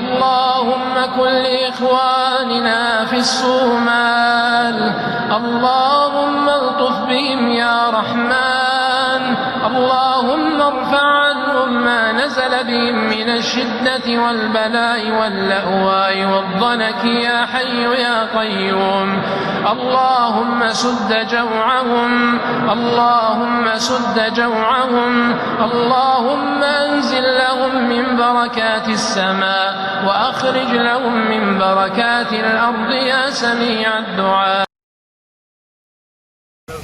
اللهم كن لإخواننا في الصومال، اللهم الطف بهم يا رحمن، اللهم ارفع عنهم ما نزل بهم من الشدة والبلاء واللأواء والضنك يا حي يا قيوم. اللهم سد جوعهم، اللهم سد جوعهم، اللهم أنزل لهم من بركات السماء وأخرج لهم من بركات الأرض يا سميع الدعاء.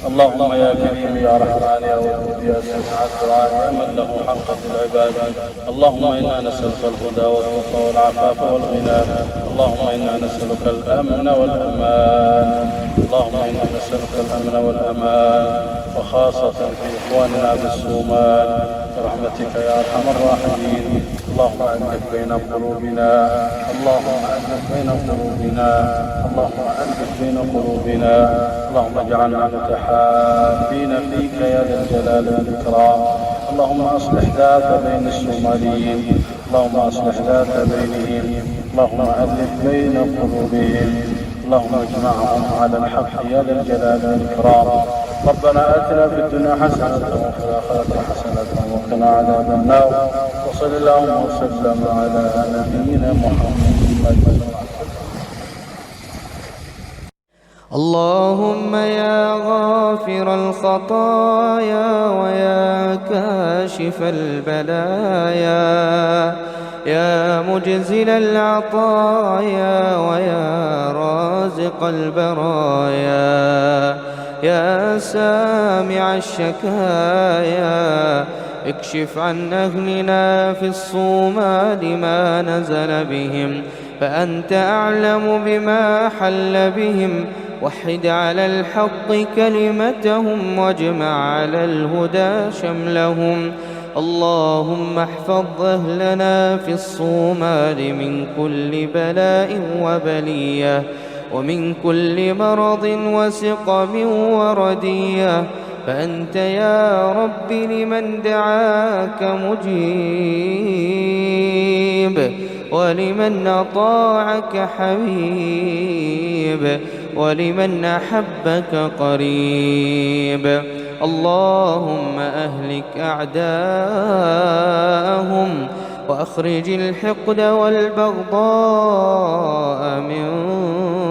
اللهم يا كريم يا رحمن يا ودود يا سميع الدعاء يا من له حق في العباد، اللهم إنا نسألك الهدى والتقى والعفاف والغنى، اللهم إنا نسألك الأمن والأمان، اللهم إنا نسألك الأمن والأمان، وخاصة في إخواننا بالصومال برحمتك يا أرحم الراحمين. اللهم ألف بين قلوبنا، اللهم ألف بين قلوبنا، اللهم ألف بين قلوبنا، اللهم اجعلنا متحابين فيك يا ذا الجلال والإكرام. اللهم أصلح ذات بين الصوماليين، اللهم أصلح ذات بينهم، اللهم ألف بين قلوبهم، اللهم اجمعهم على الحق يا ذا الجلال والإكرام. ربنا آتنا في الدنيا حسنة وفي الآخرة حسنة وقنا عذاب النار، وصل اللهم وسلم على نبينا محمد. اللهم يا غافر الخطايا ويا كاشف البلايا، يا مجزل العطايا ويا رازق البرايا، يا سامع الشكايا، اكشف عن أهلنا في الصومال ما نزل بهم، فأنت أعلم بما حل بهم. وحد على الحق كلمتهم واجمع على الهدى شملهم. اللهم احفظ أهلنا في الصومال من كل بلاء وبلية، ومن كل مرض وسقم وردية، فأنت يا رب لمن دعاك مجيب، ولمن أطاعك حبيب، ولمن أحبك قريب. اللهم أهلك أعداءهم، وأخرج الحقد والبغضاء من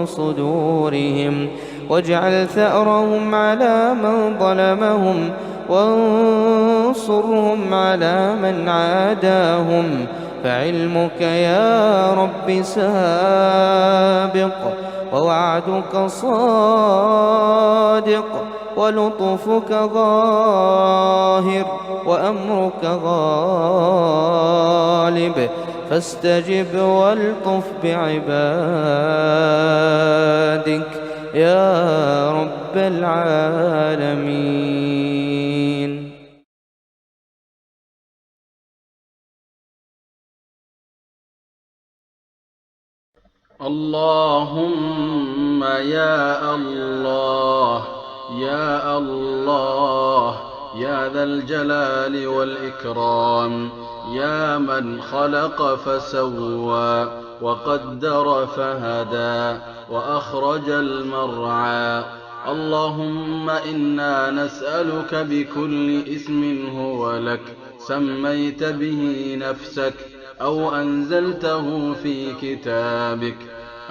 صدورهم، واجعل ثأرهم على من ظلمهم، وانصرهم على من عاداهم. فعلمك يا رب سابق، ووعدك صادق، ولطفك ظاهر، وأمرك غالب، فاستجب والطف بعبادك يا رب العالمين. اللهم يا الله يا الله يا ذا الجلال والإكرام، يا من خلق فسوى وقدر فهدى وأخرج المرعى، اللهم إنا نسألك بكل اسم هو لك سميت به نفسك، أو أنزلته في كتابك،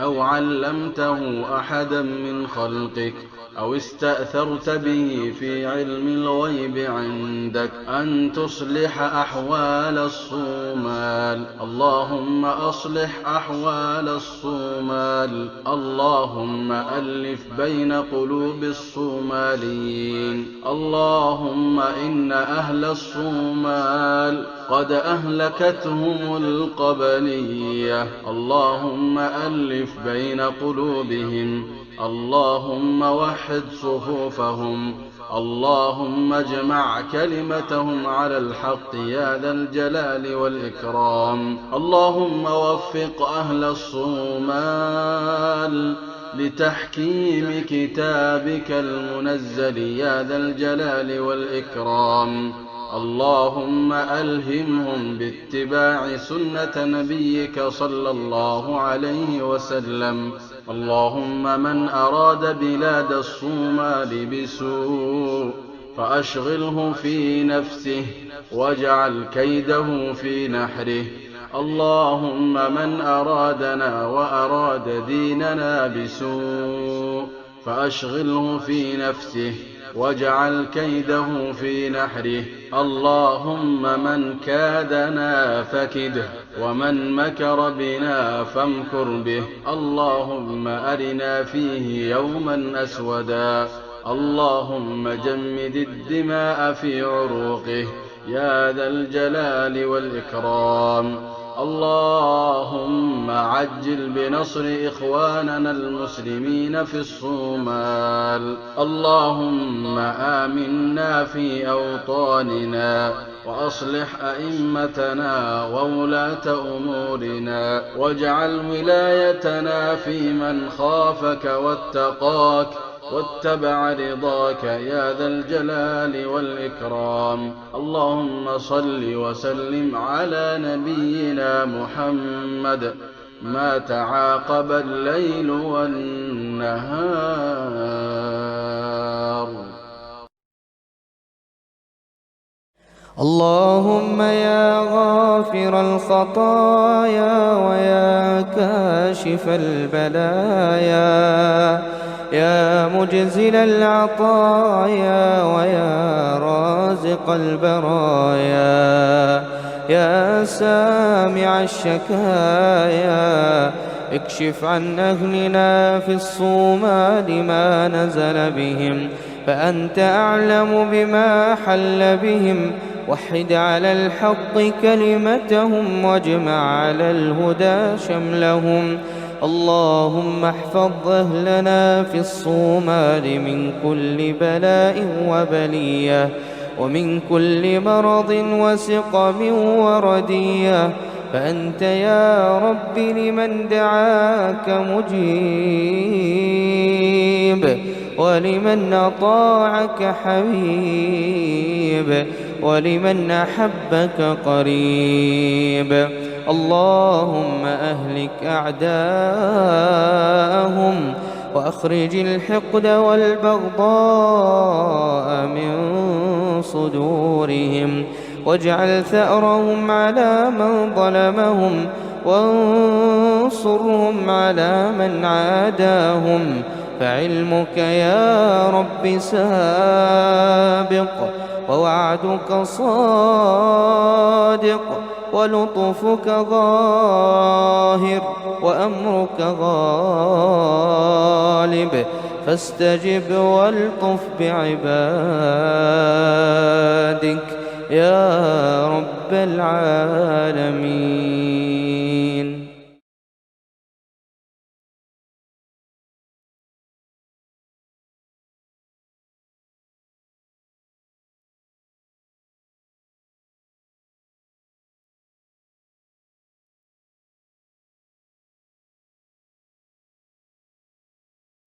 أو علمته أحدا من خلقك، أو استأثرت به في علم الغيب عندك أن تصلح أحوال الصومال. اللهم أصلح أحوال الصومال، اللهم ألف بين قلوب الصوماليين. اللهم إن أهل الصومال قد أهلكتهم القبلية، اللهم ألف بين قلوبهم، اللهم وحد صفوفهم، اللهم اجمع كلمتهم على الحق يا ذا الجلال والإكرام. اللهم وفق أهل الصومال لتحكيم كتابك المنزل يا ذا الجلال والإكرام. اللهم ألهمهم باتباع سنة نبيك صلى الله عليه وسلم. اللهم من أراد بلاد الصومال بسوء فأشغله في نفسه واجعل كيده في نحره. اللهم من أرادنا وأراد ديننا بسوء فأشغله في نفسه واجعل كيده في نحره. اللهم من كادنا فكده ومن مكر بنا فامكر به. اللهم أرنا فيه يوما أسودا. اللهم جمد الدماء في عروقه يا ذا الجلال والإكرام. اللهم عجل بنصر إخواننا المسلمين في الصومال. اللهم آمنا في أوطاننا وأصلح أئمتنا وولاة أمورنا واجعل ولايتنا في من خافك واتقاك واتبع رضاك يا ذا الجلال والإكرام. اللهم صل وسلم على نبينا محمد ما تعاقب الليل والنهار. اللهم يا غافر الخطايا ويا كاشف البلايا يا مجزل العطايا ويا رازق البرايا يا سامع الشكايا اكشف عن أهلنا في الصومال ما نزل بهم فأنت أعلم بما حل بهم. وحد على الحق كلمتهم واجمع على الهدى شملهم. اللهم احفظ أهلنا في الصومال من كل بلاء وبلية ومن كل مرض وسقم وردية. فأنت يا رب لمن دعاك مجيب ولمن أطاعك حبيب ولمن أحبك قريب. اللهم أهلك أعداءهم وأخرج الحقد والبغضاء من صدورهم واجعل ثأرهم على من ظلمهم وانصرهم على من عاداهم. فعلمك يا رب سابق ووعدك صادق ولطفك ظاهر وأمرك غالب. فاستجب والطف بعبادك يا رب العالمين.